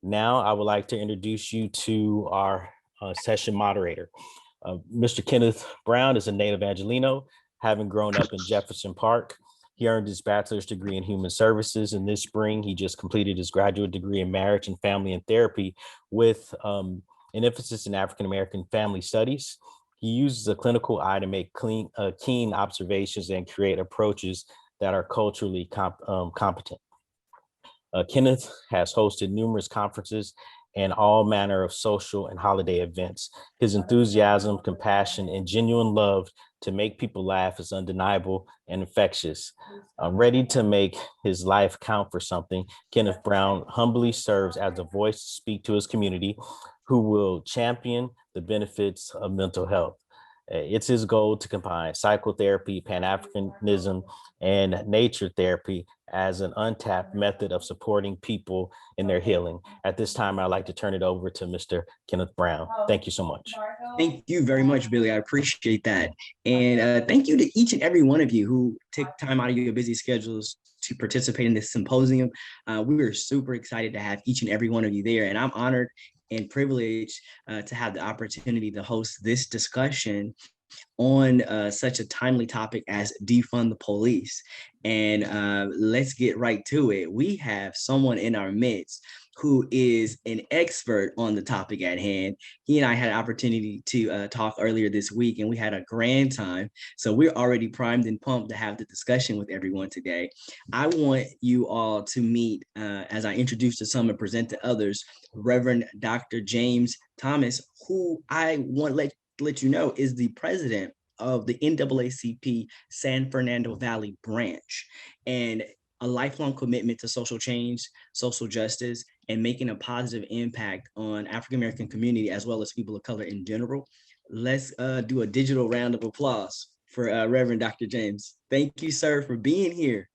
Now, I would like to introduce you to our session moderator. Mr. Kenneth Brown is a native Angelino, having grown up in Jefferson Park. He earned his bachelor's degree in human services, and this spring he just completed his graduate degree in marriage and family and therapy with an emphasis in African American family studies. He uses a clinical eye to make keen observations and create approaches that are culturally competent. Kenneth has hosted numerous conferences and all manner of social and holiday events. His enthusiasm, compassion, and genuine love to make people laugh is undeniable and infectious. Ready to make his life count for something, Kenneth Brown humbly serves as a voice to speak to his community, who will champion the benefits of mental health. It's his goal to combine psychotherapy, Pan-Africanism, and nature therapy as an untapped method of supporting people in their healing. At this time, I'd like to turn it over to Mr. Kenneth Brown. Thank you so much. Thank you very much, Billy. I appreciate that. And thank you to each and every one of you who took time out of your busy schedules to participate in this symposium. We were super excited to have each and every one of you there. And I'm honored and privileged to have the opportunity to host this discussion on such a timely topic as defund the police. And let's get right to it. We have someone in our midst who is an expert on the topic at hand. He and I had an opportunity to talk earlier this week, and we had a grand time. So we're already primed and pumped to have the discussion with everyone today. I want you all to meet, as I introduce to some and present to others, Reverend Dr. James Thomas, who I want to let you know is the president of the NAACP San Fernando Valley branch, and a lifelong commitment to social change, social justice, and making a positive impact on African American community as well as people of color in general. Let's do a digital round of applause for Reverend Dr. James. Thank you, sir, for being here.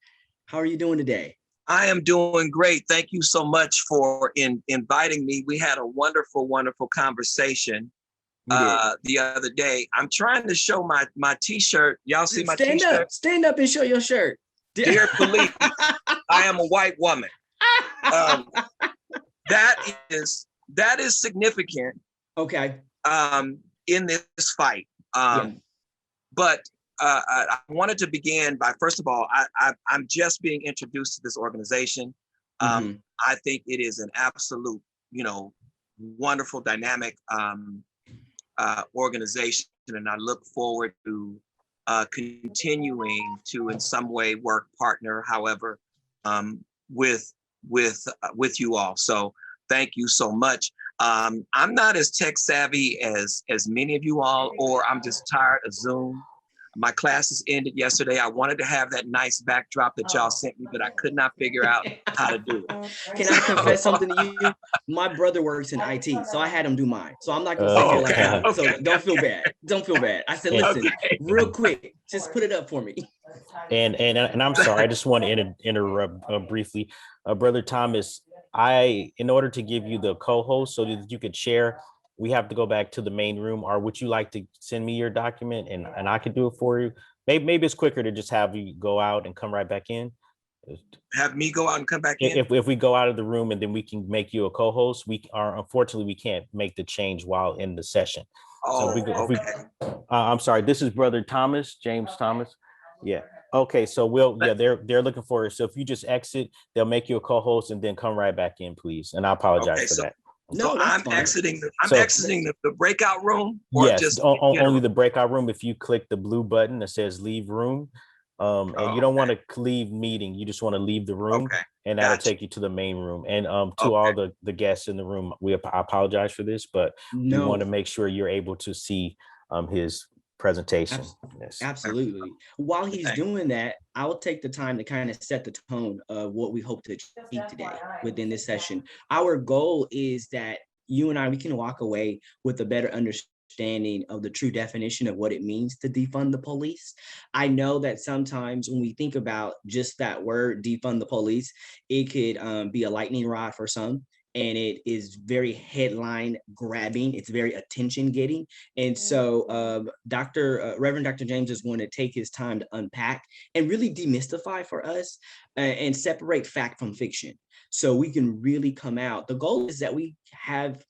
How are you doing today? I am doing great. Thank you so much for inviting me. We had a wonderful, wonderful conversation the other day. I'm trying to show my t-shirt. Y'all see my t-shirt? Stand up and show your shirt. Dear police, I am a white woman. That is significant. Okay. In this fight. But I wanted to begin by, first of all, I'm just being introduced to this organization. I think it is an absolute, wonderful, dynamic organization, and I look forward to continuing to, in some way, work, partner, however, with you all. So thank you so much. I'm not as tech savvy as many of you all, or I'm just tired of Zoom. My classes ended yesterday. I wanted to have that nice backdrop that y'all sent me, but I could not figure out how to do it. Can I confess something to you? My brother works in IT, so I had him do mine. So I'm not gonna sit here like that. So don't feel bad. Don't feel bad. I said, listen, real quick, just put it up for me. And I'm sorry, I just want to interrupt briefly. Brother Thomas, in order to give you the co-host so that you could share, we have to go back to the main room. Or would you like to send me your document and I could do it for you? Maybe it's quicker to just have you go out and come right back in. Have me go out and come back in? If we go out of the room and then we can make you a co-host, unfortunately, we can't make the change while in the session. I'm sorry, this is Brother Thomas, James Thomas. Yeah. Okay, so they're looking for it. So if you just exit, they'll make you a co-host and then come right back in, please. And I apologize for that. No, I'm exiting the breakout room, or yes, just only the breakout room. If you click the blue button that says leave room, and you don't want to leave meeting, you just want to leave the room, and that'll take you to the main room. And to all the guests in the room, I apologize for this, but we want to make sure you're able to see his presentation. Absolutely. While he's doing that, I'll take the time to kind of set the tone of what we hope to achieve today within this session. Our goal is that you and we can walk away with a better understanding of the true definition of what it means to defund the police. I know that sometimes when we think about just that word, defund the police, it could be a lightning rod for some. and it is very headline grabbing. It's very attention getting. And so Reverend Dr. James is going to take his time to unpack and really demystify for us and separate fact from fiction. So we can really come out. The goal is that we have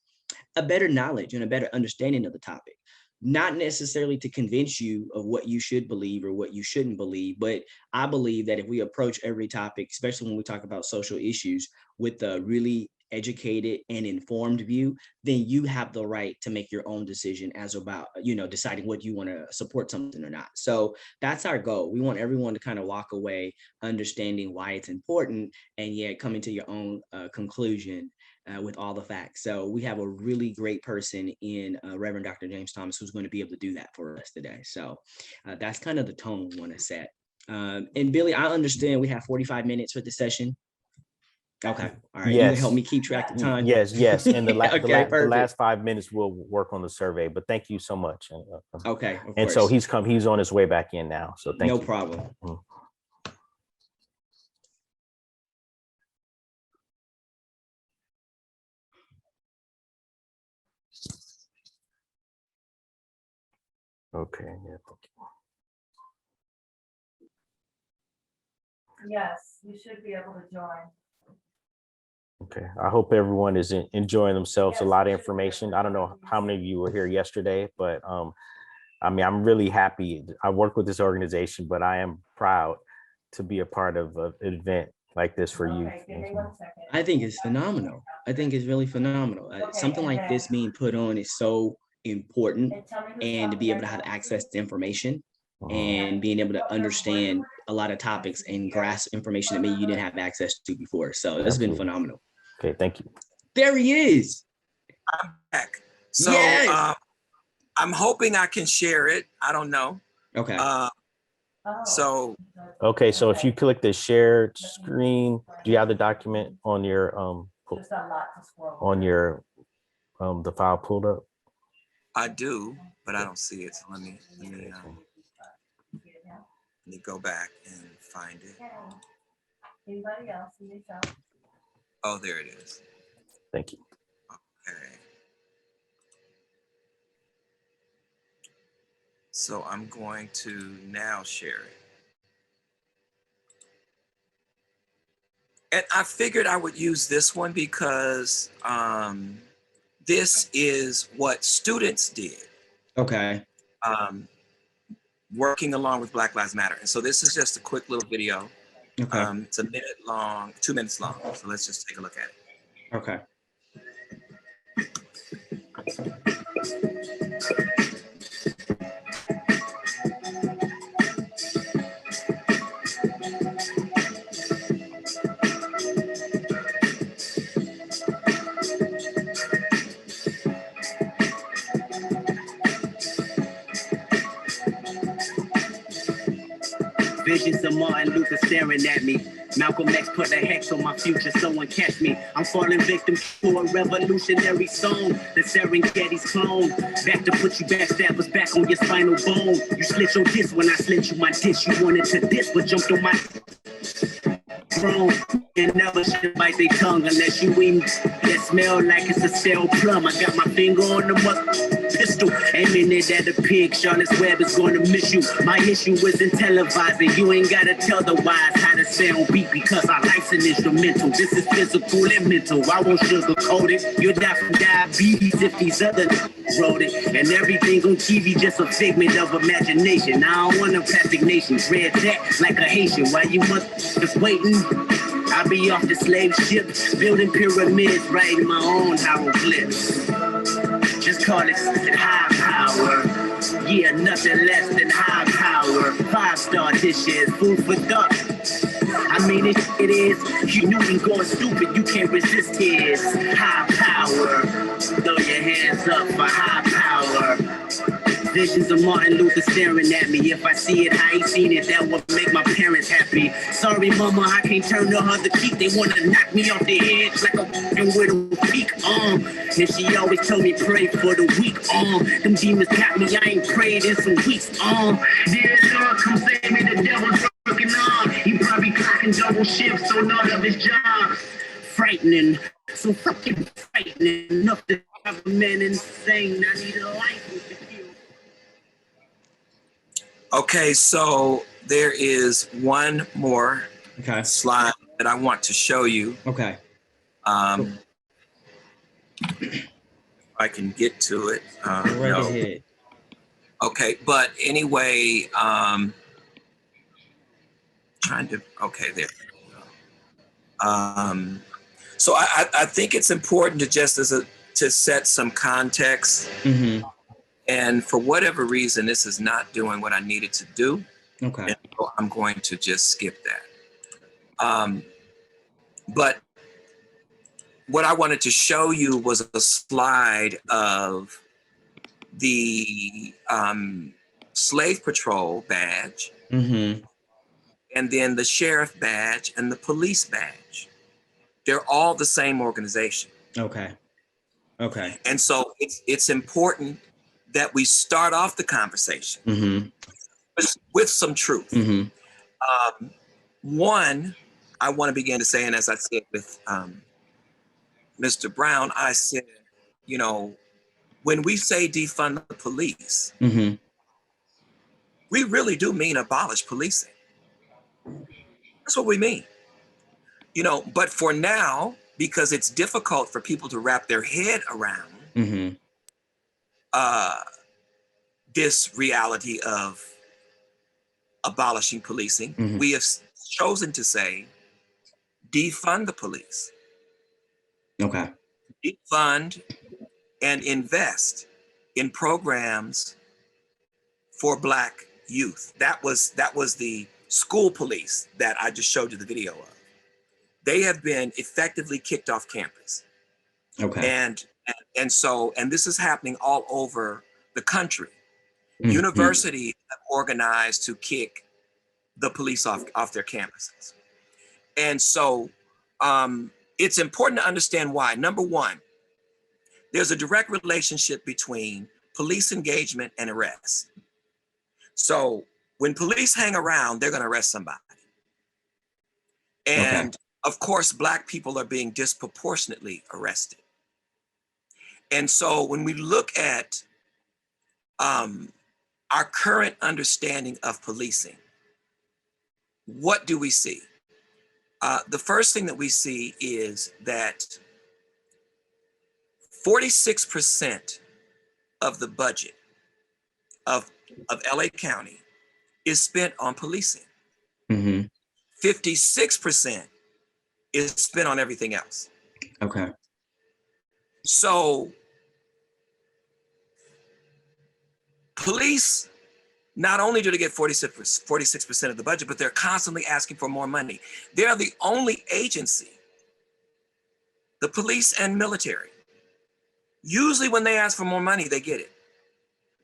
a better knowledge and a better understanding of the topic, not necessarily to convince you of what you should believe or what you shouldn't believe. But I believe that if we approach every topic, especially when we talk about social issues, with a really educated and informed view, then you have the right to make your own decision as about, deciding what you want to support something or not. So that's our goal. We want everyone to kind of walk away understanding why it's important, and yet coming to your own conclusion with all the facts. So we have a really great person in Reverend Dr. James Thomas, who's going to be able to do that for us today. So that's kind of the tone we want to set. And Billy, I understand we have 45 minutes for the session. Okay. All right. Yes. You can help me keep track of time. Yes. And the Okay, the last 5 minutes we'll work on the survey, but thank you so much. Okay. And so he's on his way back in now. So thank you. No problem. Okay. Yeah. Yes, you should be able to join. Okay. I hope everyone is enjoying themselves. A Yes, lot of we should be information. able to I don't know join. how many of you were here yesterday, but I mean, I'm really happy. I work with this organization, but I am proud to be a part of an event like this for you. Okay, give me 1 second. I think it's phenomenal. I think it's really phenomenal. Something like this being put on is so important, And tell me who's and to be able to talking have next. access to information and being able to understand a lot of topics and grasp information that maybe you didn't have access to before. So it's been Absolutely. phenomenal. Okay. Thank you. There he is. I'm back. So Yes. I'm hoping I can share it. I don't know. Okay. Oh, So Okay. So if you click the shared screen, do you have the document on your Just a lot to scroll. on your the file pulled up? I do, but I don't see it. So let me go back and find it. Okay. Anybody else? Need help? Oh, there it is. Thank you. Okay. So I'm going to now share it. And I figured I would use this one because this is what students did, Okay. working along with Black Lives Matter. And so this is just a quick little video. Okay. It's a minute long, 2 minutes long. So let's just take a look at it. Okay. Visions of Martin Luther staring at me. Malcolm X put a hex on my future, someone catch me. I'm falling victim to a revolutionary song. The Serengeti's clone. Back to put you backstabbers back on your spinal bone. You slit your disc when I slit you my dish. You wanted to diss but jumped on my throne. And never should bite their tongue unless you eat that smell like it's a stale plum. I got my finger on the pistol, aiming it at the pig. Charlotte's Web is gonna miss you. My issue isn't televising. You ain't gotta tell the wise how to sound beat because our life's an instrumental. This is physical and mental. I won't sugarcoat it. You'll die from diabetes if these other wrote it. And everything on TV just a figment of imagination. I don't want a plastic nation. Dread that like a Haitian. While you must just waiting, I'll be off the slave ship, building pyramids, writing my own hieroglyphs. Just call it high power. Yeah, nothing less than high power. 5-star dishes, food for thought. I mean, it is. You knew him going stupid, you can't resist his high power. Throw your hands up for high power. Visions of Martin Luther staring at me. If I see it, I ain't seen it. That would make my parents happy. Sorry, mama, I can't turn the other cheek. They want to knock me off the edge like a with a weak arm. And she always told me pray for the weak arm. Them demons got me. I ain't prayed in some weeks. Dear Lord, come save me. The devil's working on. He probably clocking double shifts on all of his jobs. Frightening. So fucking frightening enough to have a man insane. I need a license to kill. Okay, so there is one more Okay. slide that I want to show you. Okay. If I can get to it. Go right No. ahead. Okay, but anyway, okay, there. So I think it's important to just to set some context. Mm-hmm. And for whatever reason, this is not doing what I needed to do. Okay. And so I'm going to just skip that. But what I wanted to show you was a slide of the slave patrol badge, Mm-hmm. and then the sheriff badge and the police badge. They're all the same organization. Okay. Okay. And so it's important that we start off the conversation Mm-hmm. with some truth. Mm-hmm. One, I want to begin to say, and as I said with Mr. Brown, I said, you know, when we say defund the police, Mm-hmm. we really do mean abolish policing. That's what we mean. You know, but for now, because it's difficult for people to wrap their head around Mm-hmm. this reality of abolishing policing, Mhm. we have chosen to say defund the police, Okay. defund and invest in programs for Black youth. That was the school police that I just showed you the video of. They have been effectively kicked off campus. Okay. And so this is happening all over the country. Mhm. Universities have organized to kick the police off their campuses. And so it's important to understand why. Number one, there's a direct relationship between police engagement and arrest. So when police hang around, they're going to arrest somebody. And of course, Black people are being disproportionately arrested. And so when we look at our current understanding of policing, what do we see? The first thing that we see is that 46% of the budget of LA County is spent on policing. Mm-hmm. 56% is spent on everything else. Okay. So police, not only do they get 46% of the budget, but they're constantly asking for more money. They're the only agency, the police and military. Usually when they ask for more money, they get it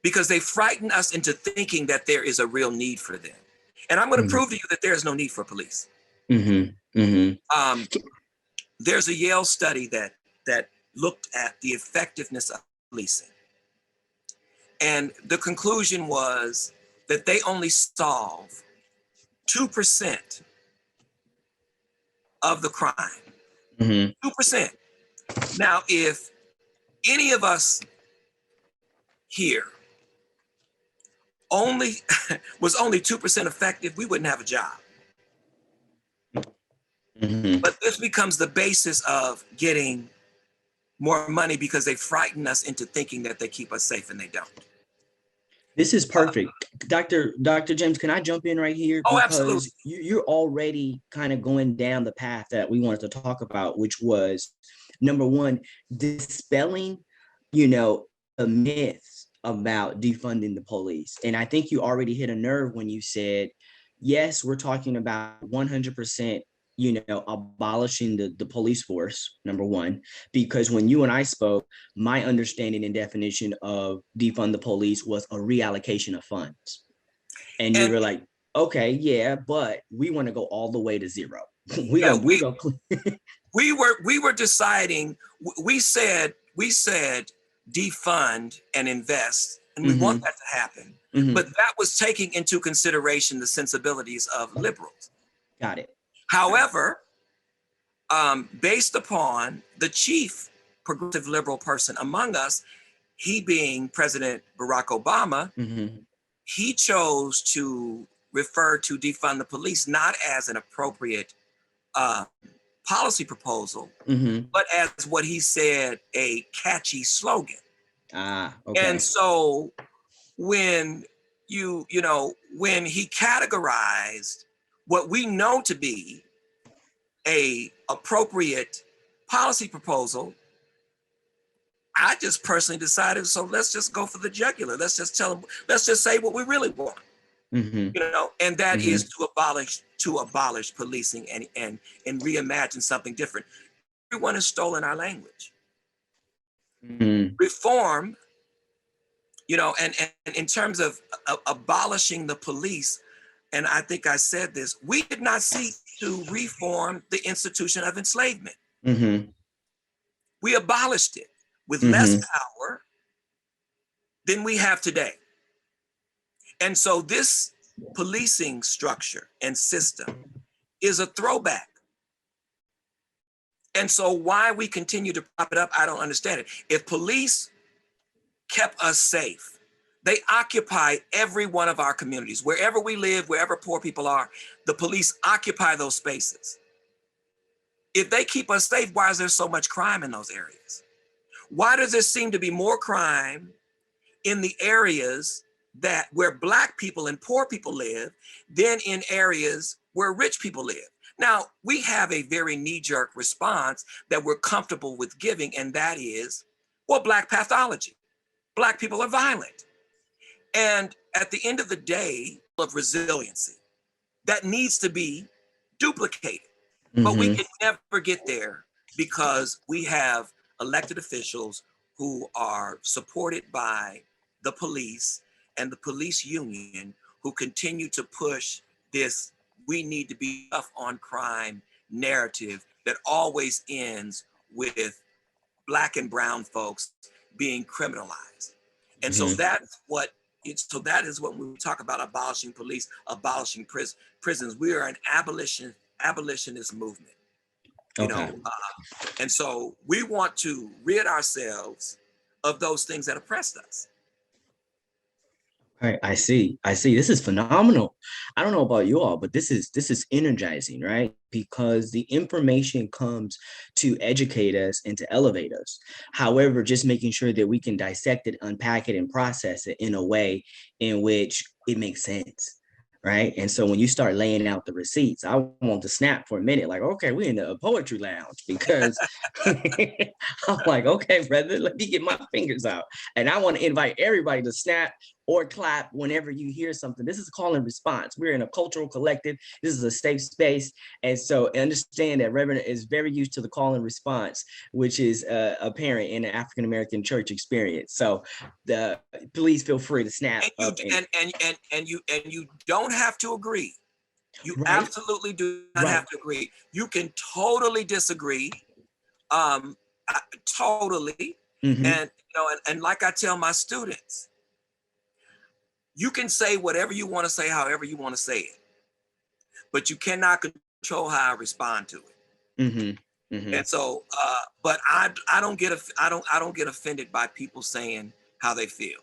because they frighten us into thinking that there is a real need for them. And I'm going to prove to you that there is no need for police. Mm-hmm. Mm-hmm. There's a Yale study that looked at the effectiveness of policing. And the conclusion was that they only solve 2% of the crime. Mm-hmm. 2%. Now, if any of us here was only 2% effective, we wouldn't have a job. Mm-hmm. But this becomes the basis of getting more money because they frighten us into thinking that they keep us safe and they don't. This is perfect. Dr. James, can I jump in right here? Oh, Because absolutely. you're already kind of going down the path that we wanted to talk about, which was number one, dispelling, the myths about defunding the police. And I think you already hit a nerve when you said, yes, we're talking about 100%, abolishing the police force, number one, because when you and I spoke, my understanding and definition of defund the police was a reallocation of funds. And you were like, okay, yeah, but we want to go all the way to zero. We were deciding, we said defund and invest, and we want that to happen. Mhm. But that was taking into consideration the sensibilities of liberals. Got it. However, based upon the chief progressive liberal person among us, he being President Barack Obama, Mm-hmm. he chose to refer to defund the police not as an appropriate policy proposal, Mm-hmm. but as what he said, a catchy slogan. Ah, okay. And so when when he categorized what we know to be a appropriate policy proposal, I just personally decided, so let's just go for the jugular. Let's just tell them, let's just say what we really want, Mm-hmm. and that Mm-hmm. is to abolish policing and reimagine something different. Everyone has stolen our language. Mm-hmm. Reform, and in terms of abolishing the police, and I think I said this, we did not seek to reform the institution of enslavement. Mm-hmm. We abolished it with Mm-hmm. less power than we have today. And so this policing structure and system is a throwback. And so why we continue to prop it up, I don't understand it. If police kept us safe, they occupy every one of our communities. Wherever we live, wherever poor people are, the police occupy those spaces. If they keep us safe, why is there so much crime in those areas? Why does there seem to be more crime in the areas where Black people and poor people live than in areas where rich people live? Now, we have a very knee-jerk response that we're comfortable with giving, and that is, well, Black pathology. Black people are violent. And at the end of the day, of resiliency, that needs to be duplicated. But we Mm-hmm. can never get there because we have elected officials who are supported by the police and the police union who continue to push this we need to be tough on crime narrative that always ends with Black and brown folks being criminalized. And so Mm-hmm. that is what we talk about abolishing police, abolishing prisons. We are an abolitionist movement, Okay. and so we want to rid ourselves of those things that oppressed us. All right, I see. I see. This is phenomenal. I don't know about you all, but this is energizing, right? Because the information comes to educate us and to elevate us. However, just making sure that we can dissect it, unpack it, and process it in a way in which it makes sense. Right. And so when you start laying out the receipts, I want to snap for a minute, like, okay, we're in a poetry lounge because I'm like, okay, brother, let me get my fingers out. And I want to invite everybody to snap or clap whenever you hear something. This is a call and response. We're in a cultural collective. This is a safe space. And so understand that Reverend is very used to the call and response, which is apparent in the African-American church experience. So please feel free to snap up. And you don't have to agree. You Right. absolutely do not Right. have to agree. You can totally disagree. Totally. Mhm. And like I tell my students, you can say whatever you want to say, however you want to say it, but you cannot control how I respond to it. Mm-hmm. Mm-hmm. And so, but I don't get offended by people saying how they feel.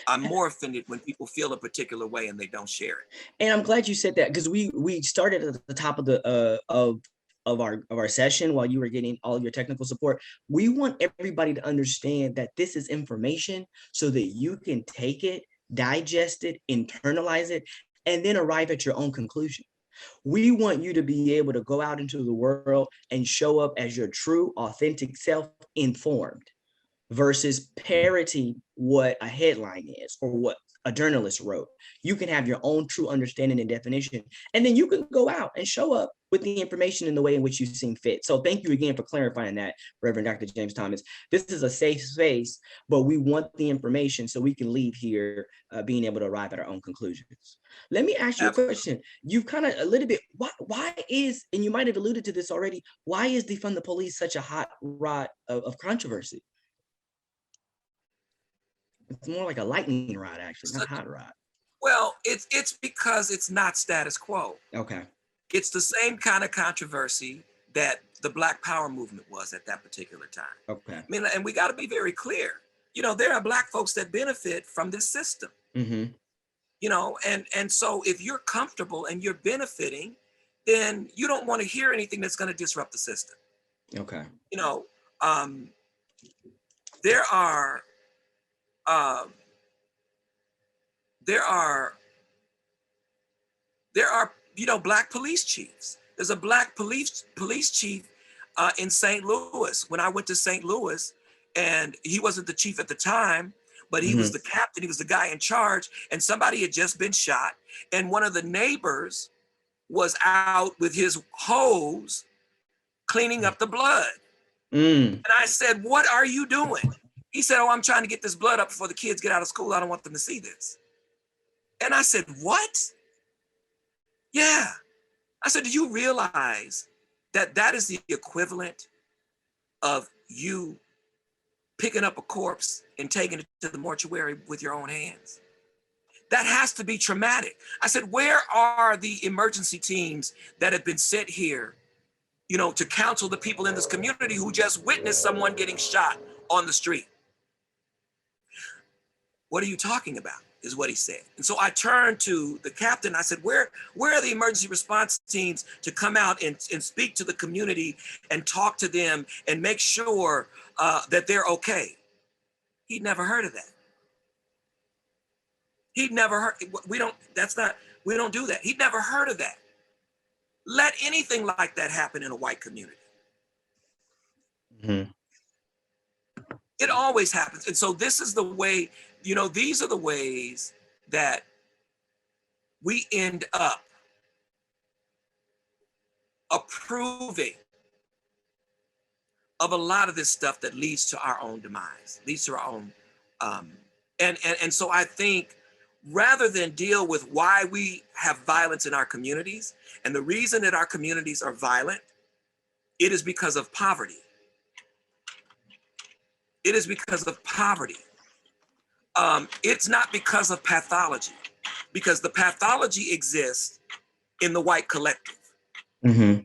I'm more offended when people feel a particular way and they don't share it. And I'm glad you said that, because we started at the top of the of our session while you were getting all your technical support. We want everybody to understand that this is information so that you can take it, digest it, internalize it, and then arrive at your own conclusion. We want you to be able to go out into the world and show up as your true, authentic self, informed, versus parroting what a headline is or what a journalist wrote. You can have your own true understanding and definition, and then you can go out and show up with the information in the way in which you seem fit. So thank you again for clarifying that, Reverend Dr. James Thomas. This is a safe space, but we want the information so we can leave here being able to arrive at our own conclusions. Let me ask you a question. You've kind of a little bit, why is, and you might have alluded to this already, why is defund the police such a hot rod of controversy? It's more like a lightning rod, actually, not a hot rod. Well, it's because it's not status quo. Okay. It's the same kind of controversy that the Black Power movement was at that particular time. Okay. I mean, and we got to be very clear. You know, there are Black folks that benefit from this system. Mm-hmm. You know, and so if you're comfortable and you're benefiting, then you don't want to hear anything that's going to disrupt the system. Okay. You know, there are you know, Black police chiefs. There's a Black police chief in St. Louis. When I went to St. Louis, and he wasn't the chief at the time, but he was the captain. He was the guy in charge, and somebody had just been shot, and one of the neighbors was out with his hose cleaning up the blood. And I said, "What are you doing?" He said, "Oh, I'm trying to get this blood up before the kids get out of school. I don't want them to see this." And I said, "What?" Yeah. I said, "Do you realize that that is the equivalent of you picking up a corpse and taking it to the mortuary with your own hands? That has to be traumatic." I said, "Where are the emergency teams that have been sent here, you know, to counsel the people in this community who just witnessed someone getting shot on the street?" "What are you talking about?" is what he said. And so I turned to the captain. I said, where are the emergency response teams to come out and speak to the community and talk to them and make sure that they're okay? He'd never heard of that. He'd never heard, we don't do that. He'd never heard of that. Let anything like that happen in a white community. Mm-hmm. It always happens. And so this is the way, you know, these are the ways that we end up approving of a lot of this stuff that leads to our own demise, leads to our own, and so I think rather than deal with why we have violence in our communities, and the reason that our communities are violent, it is because of poverty. It is because of poverty. It's not because of pathology, because the pathology exists in the white collective. Mm-hmm.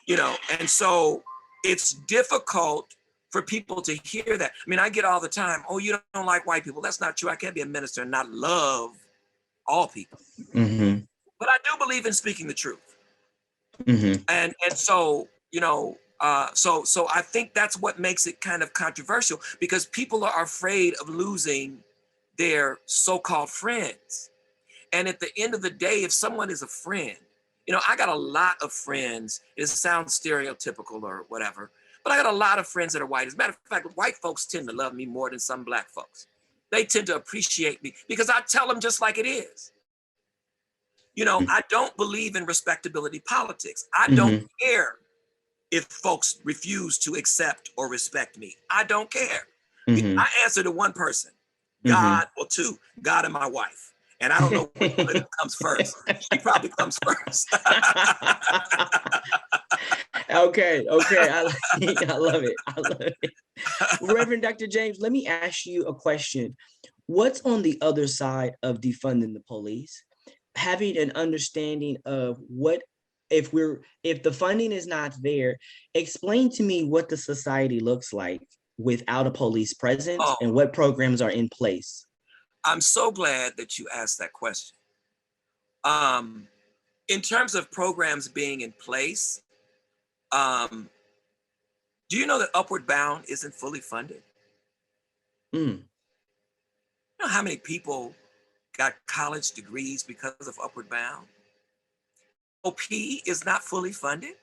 You know, and so it's difficult for people to hear that. I mean, I get all the time, "Oh, you don't like white people." That's not true. I can't be a minister and not love all people. Mm-hmm. But I do believe in speaking the truth. Mm-hmm. And so, you know, so I think that's what makes it kind of controversial, because people are afraid of losing their so-called friends. And at the end of the day, if someone is a friend, you know, I got a lot of friends. It sounds stereotypical or whatever, but I got a lot of friends that are white. As a matter of fact, white folks tend to love me more than some Black folks. They tend to appreciate me because I tell them just like it is. You know, I don't believe in respectability politics. I don't care if folks refuse to accept or respect me. I don't care. I answer to one person, God, or two, God and my wife. And I don't know which one comes first. She probably comes first. Okay. I love it. I love it. Reverend Dr. James, let me ask you a question. What's on the other side of defunding the police? Having an understanding of what, if the funding is not there, explain to me what the society looks like without a police presence and what programs are in place. I'm so glad that you asked that question. In terms of programs being in place, do you know that Upward Bound isn't fully funded? You know how many people got college degrees because of Upward Bound? OP is not fully funded.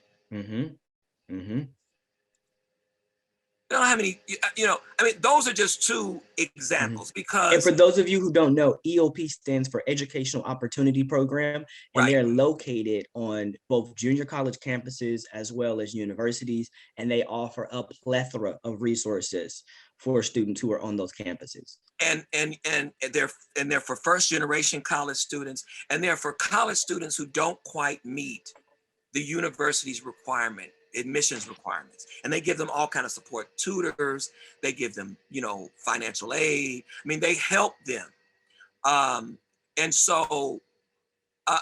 You know how many, you know, I mean, those are just two examples because. And for those of you who don't know, EOP stands for Educational Opportunity Program, and they're located on both junior college campuses as well as universities, and they offer a plethora of resources for students who are on those campuses. And they're for first generation college students, and they're for college students who don't quite meet the university's admissions requirements, and they give them all kind of support, tutors, they give them, you know, financial aid. I mean, they help them. And so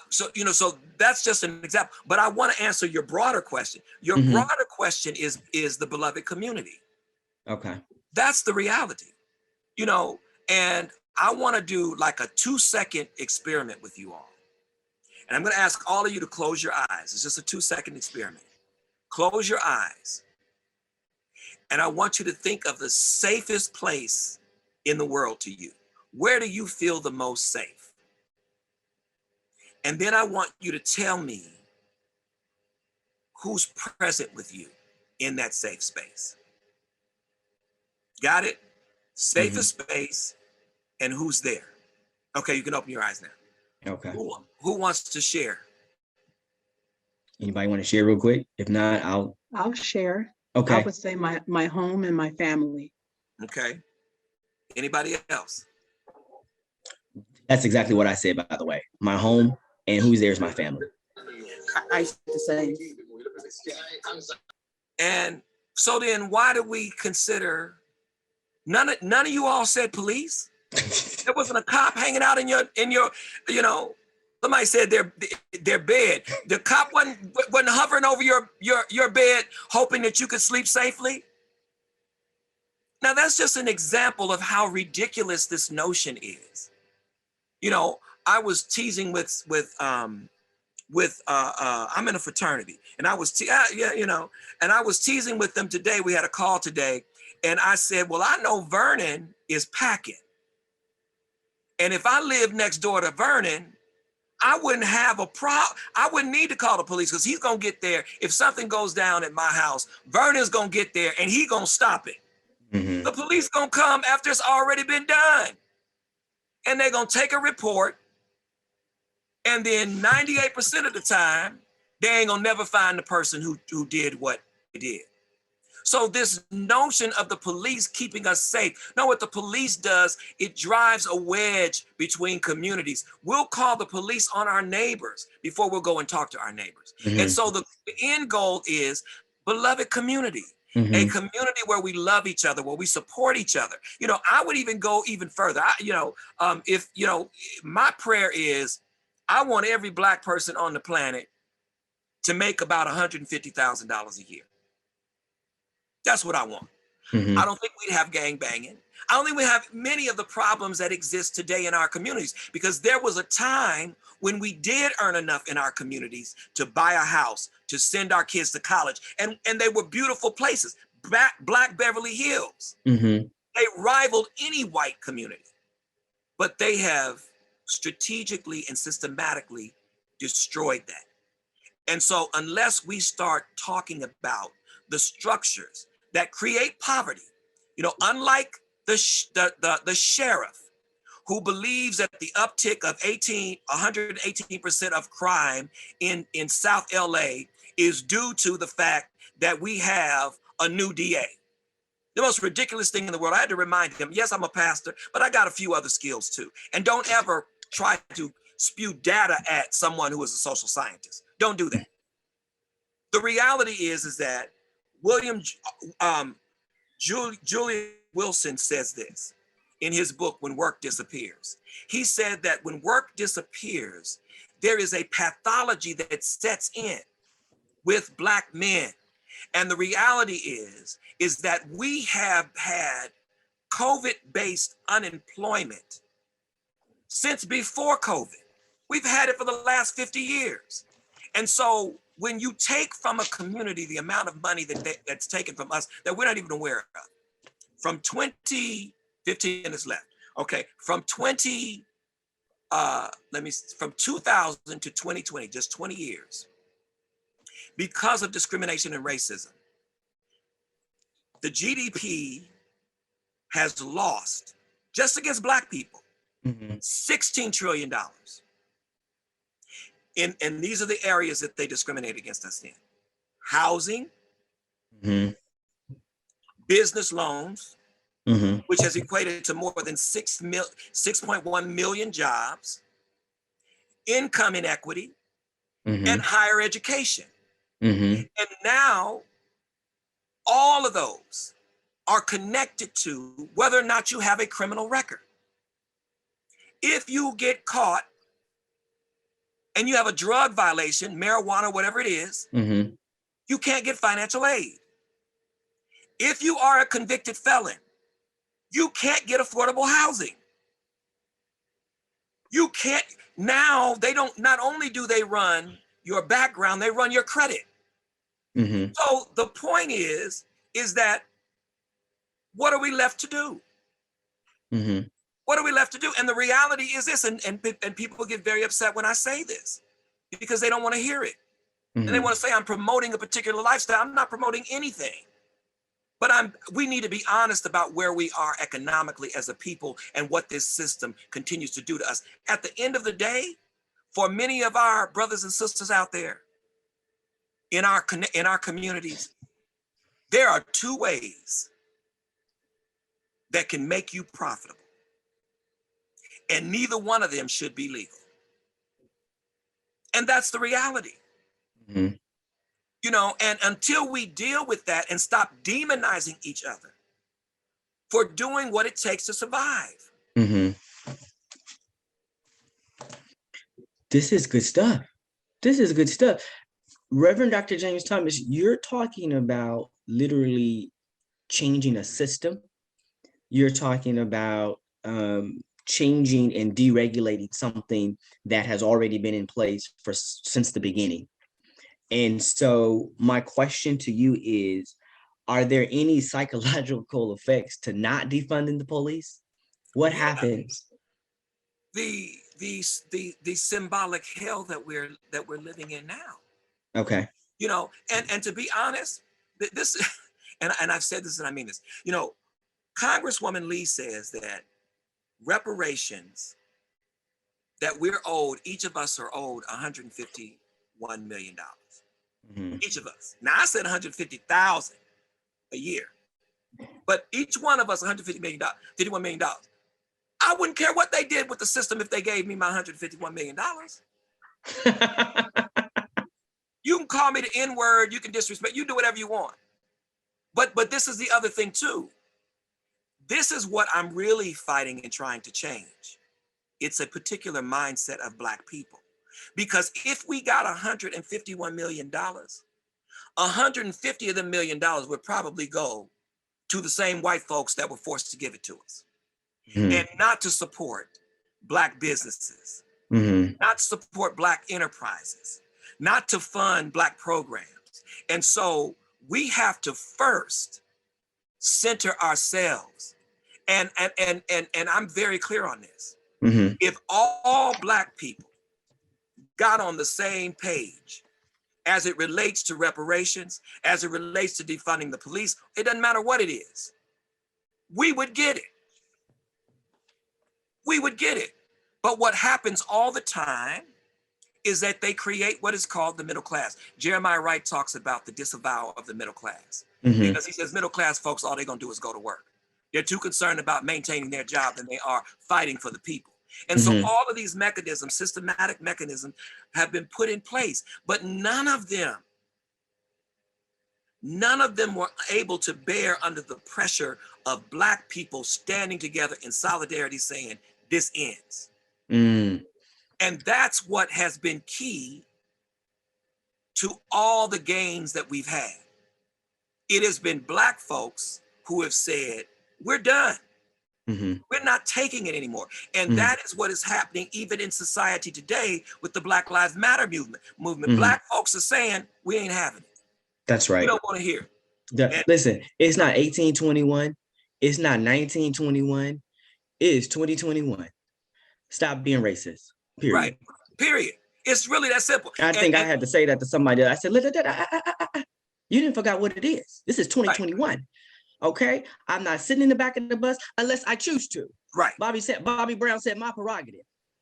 So that's just an example. But I want to answer your broader question. Your Mhm. broader question is the beloved community. Okay. That's the reality, and I want to do like a 2-second experiment with you all. And I'm going to ask all of you to close your eyes. It's just a 2-second experiment. Close your eyes. And I want you to think of the safest place in the world to you. Where do you feel the most safe? And then I want you to tell me who's present with you in that safe space. Got it? Safest space and who's there. Okay, you can open your eyes now. Okay. Who wants to share? Anybody want to share real quick? If not, I'll share. I okay. would say my home and my family. Okay. Anybody else? That's exactly what I said, by the way. My home and who's there is my family. I used to say, And so then why do we consider none of you all said police? There wasn't a cop hanging out in your, somebody said their bed. The cop wasn't hovering over your bed, hoping that you could sleep safely. Now that's just an example of how ridiculous this notion is. I was teasing I'm in a fraternity, and I was and I was teasing with them today. We had a call today, and I said, well, I know Vernon is packing. And if I lived next door to Vernon, I wouldn't have a problem. I wouldn't need to call the police because he's going to get there. If something goes down at my house, Vernon's going to get there and he's going to stop it. Mhm. The police going to come after it's already been done. And they're going to take a report. And then 98% of the time, they ain't going to never find the person who did what they did. So this notion of the police keeping us safe, no, what the police does, it drives a wedge between communities. We'll call the police on our neighbors before we'll go and talk to our neighbors. Mhm. And so the end goal is beloved community, a Mhm. community where we love each other, where we support each other. I would even go even further. My prayer is, I want every Black person on the planet to make about $150,000 a year. That's what I want. Mhm. I don't think we'd have gang banging. I don't think we have many of the problems that exist today in our communities, because there was a time when we did earn enough in our communities to buy a house, to send our kids to college. And they were beautiful places. Black Beverly Hills. Mhm. They rivaled any white community. But they have strategically and systematically destroyed that. And so unless we start talking about the structures that create poverty, unlike the sheriff who believes that the uptick of 118% of crime in South LA is due to the fact that we have a new DA. The most ridiculous thing in the world. I had to remind him, yes, I'm a pastor, but I got a few other skills too. And don't ever try to spew data at someone who is a social scientist. Don't do that. The reality is that Julian Wilson says this in his book, When Work Disappears. He said that when work disappears, there is a pathology that sets in with Black men. And the reality is that we have had COVID-based unemployment since before COVID. We've had it for the last 50 years. And so when you take from a community the amount of money that's taken from us that we're not even aware of, from 2015 is left. Okay, from 2000 to 2020, just 20 years, because of discrimination and racism, the GDP has lost, just against Black people, Mhm. $16 trillion. And these are the areas that they discriminate against us in: housing, Mhm. business loans, Mhm. which has equated to more than 6.1 million jobs, income inequity, and Mhm. higher education. Mhm. And now all of those are connected to whether or not you have a criminal record. If you get caught and you have a drug violation, marijuana, whatever it is, Mm-hmm. you can't get financial aid. If you are a convicted felon, you can't get affordable housing. You can't, now they don't, not only do they run your background, they run your credit. Mm-hmm. So the point is that what are we left to do? Mm-hmm. What are we left to do? And the reality is this, and people get very upset when I say this because they don't want to hear it. And they Mm-hmm. want to say I'm promoting a particular lifestyle. I'm not promoting anything. But we need to be honest about where we are economically as a people and what this system continues to do to us. At the end of the day, for many of our brothers and sisters out there in our communities, there are two ways that can make you profitable. And neither one of them should be legal. And that's the reality. Mm-hmm. You know, and until we deal with that and stop demonizing each other for doing what it takes to survive. Mm-hmm. This is good stuff. This is good stuff. Reverend Dr. James Thomas, you're talking about literally changing a system. You're talking about changing and deregulating something that has already been in place since the beginning. And so my question to you is, are there any psychological effects to not defunding the police? What happens? The symbolic hell that we're living in now. Okay. You know, and to be honest, this and I've said this and I mean this, you know, Congresswoman Lee says that reparations that we're owed, each of us are owed $151 million. Mm-hmm. Each of us. Now I said 150,000 a year, but each one of us $150 million, $51 million. I wouldn't care what they did with the system if they gave me my $151 million. You can call me the N-word, you can disrespect, you do whatever you want. But this is the other thing too. This is what I'm really fighting and trying to change. It's a particular mindset of Black people. Because if we got $151 million, 150 of the $1 million would probably go to the same white folks that were forced to give it to us. Mm-hmm. And not to support Black businesses, Mm-hmm. not to support Black enterprises, not to fund Black programs. And so we have to first center ourselves. And I'm very clear on this. Mm-hmm. If all Black people got on the same page as it relates to reparations, as it relates to defunding the police, it doesn't matter what it is, we would get it. We would get it. But what happens all the time is that they create what is called the middle class. Jeremiah Wright talks about the disavowal of the middle class. Mm-hmm. Because he says middle class folks, all they're gonna do is go to work. They're too concerned about maintaining their job than they are fighting for the people. And so all of these mechanisms, systematic mechanisms, have been put in place, but none of them were able to bear under the pressure of Black people standing together in solidarity saying, this ends. Mm. And that's what has been key to all the gains that we've had. It has been Black folks who have said, we're done. Mm-hmm. We're not taking it anymore. And that is what is happening even in society today with the Black Lives Matter movement. Black folks are saying, we ain't having it. That's right. We don't want to hear it. Listen, it's not 1821. It's not 1921. It is 2021. Stop being racist. Period. Right. Period. It's really that simple. I think I had to say that to somebody. I said, you didn't forget what it is. This is 2021. Right. Okay. I'm not sitting in the back of the bus unless I choose to. Right. Bobby Brown said my prerogative.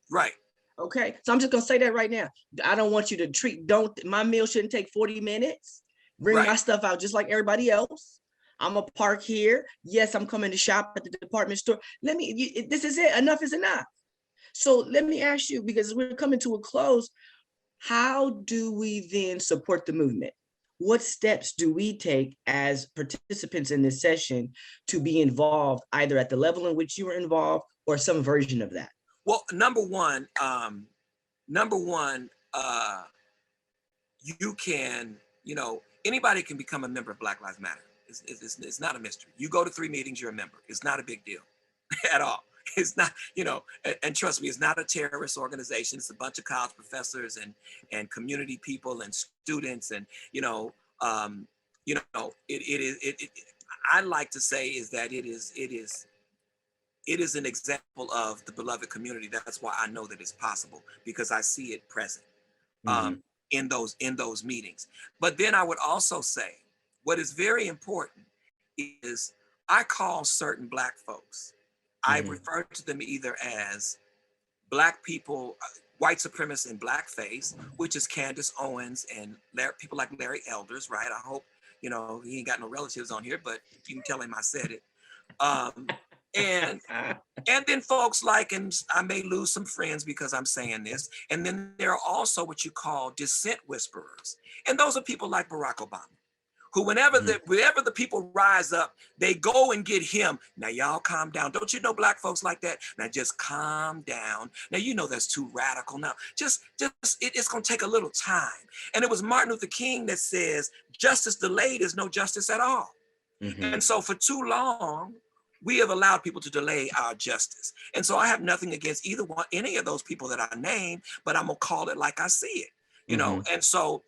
Right. Okay. So I'm just gonna say that right now. I don't want you to my meal shouldn't take 40 minutes. Bring my stuff out just like everybody else. I'm gonna park here. Yes, I'm coming to shop at the department store. This is it. Enough is enough. So let me ask you, because we're coming to a close, how do we then support the movement? What steps do we take as participants in this session to be involved, either at the level in which you were involved or some version of that? Well, number one, you can, anybody can become a member of Black Lives Matter. It's not a mystery. You go to 3 meetings, you're a member. It's not a big deal at all. It's not, and trust me, it's not a terrorist organization. It's a bunch of college professors and community people and students and, I like to say is that it is an example of the beloved community. That's why I know that it's possible, because I see it present in those meetings. But then I would also say, what is very important is I call certain Black folks, I refer to them either as Black people, white supremacists in blackface, which is Candace Owens and people like Larry Elders, right? I hope, he ain't got no relatives on here, but you can tell him I said it. And then folks like, and I may lose some friends because I'm saying this, and then there are also what you call dissent whisperers. And those are people like Barack Obama, who whenever the people rise up, they go and get him. Now y'all calm down. Don't you know Black folks like that? Now just calm down. Now that's too radical. Now it's gonna take a little time. And it was Martin Luther King that says, justice delayed is no justice at all. And so for too long, we have allowed people to delay our justice. And so I have nothing against any of those people that I name, but I'm gonna call it like I see it. And so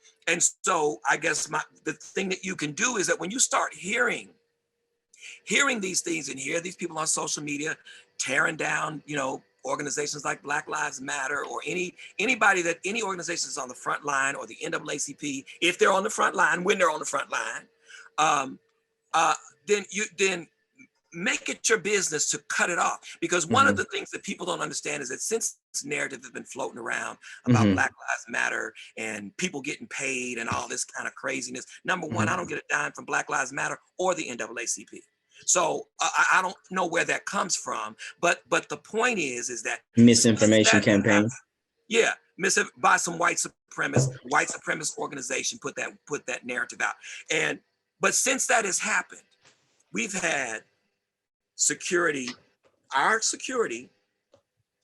I guess the thing that you can do is that when you start hearing these things and hear these people on social media tearing down, organizations like Black Lives Matter or any organizations on the front line, or the NAACP, if they're on the front line, when they're on the front line, then make it your business to cut it off. Because one of the things that people don't understand is that since this narrative has been floating around about Black Lives Matter and people getting paid and all this kind of craziness, number one, I don't get a dime from Black Lives Matter or the NAACP. So I don't know where that comes from, but the point is that misinformation campaign. Yeah, by some white supremacist organization put that narrative out. But since that has happened, we've had our security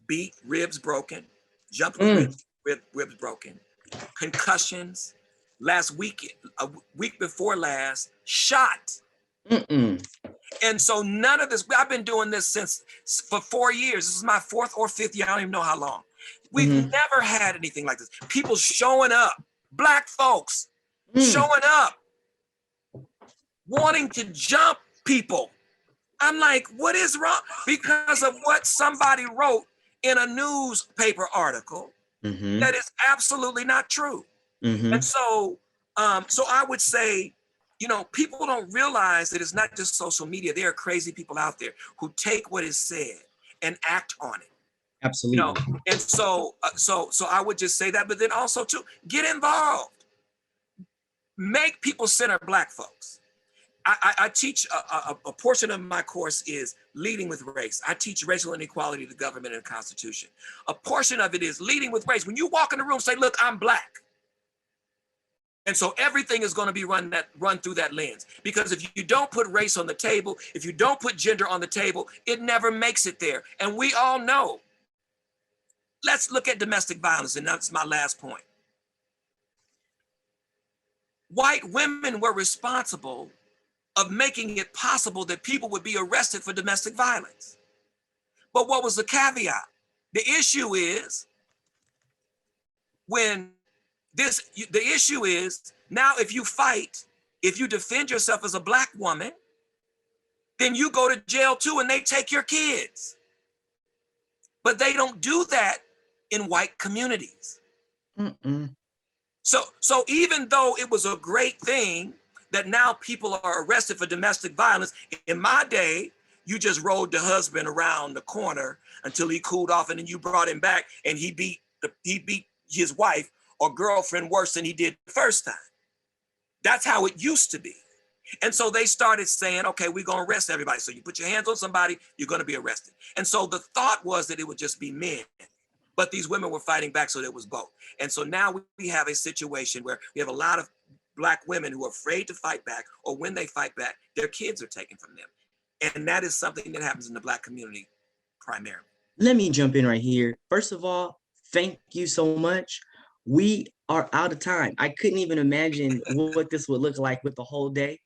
beat, ribs broken, jumped with ribs broken, concussions, a week before last, shot. And so none of this, I've been doing this for 4 years. This is my 4th or 5th year. I don't even know how long. We've never had anything like this. People showing up, Black folks showing up, wanting to jump people. I'm like, what is wrong? Because of what somebody wrote in a newspaper article that is absolutely not true. And so I would say, people don't realize that it's not just social media. There are crazy people out there who take what is said and act on it. Absolutely. And so I would just say that, but then also too, get involved. Make people center Black folks. I teach a portion of my course is leading with race. I teach racial inequality, the government, and the Constitution. A portion of it is leading with race. When you walk in the room, say, look, I'm Black. And so everything is going to be run through that lens. Because if you don't put race on the table, if you don't put gender on the table, it never makes it there. And we all know. Let's look at domestic violence, and that's my last point. White women were responsible of making it possible that people would be arrested for domestic violence. But what was the caveat? The issue is now if you fight, if you defend yourself as a Black woman, then you go to jail too and they take your kids. But they don't do that in white communities. So even though it was a great thing that now people are arrested for domestic violence, in my day, you just rode the husband around the corner until he cooled off, and then you brought him back and he beat his wife or girlfriend worse than he did the first time. That's how it used to be. And so they started saying, okay, we're gonna arrest everybody. So you put your hands on somebody, you're gonna be arrested. And so the thought was that it would just be men, but these women were fighting back, so it was both. And so now we have a situation where we have a lot of Black women who are afraid to fight back, or when they fight back, their kids are taken from them. And that is something that happens in the Black community primarily. Let me jump in right here. First of all, thank you so much we are out of time. I couldn't even imagine what this would look like with the whole day.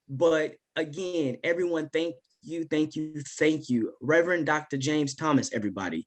But again, everyone, thank you, thank you, thank you. Reverend Dr. James Thomas, everybody.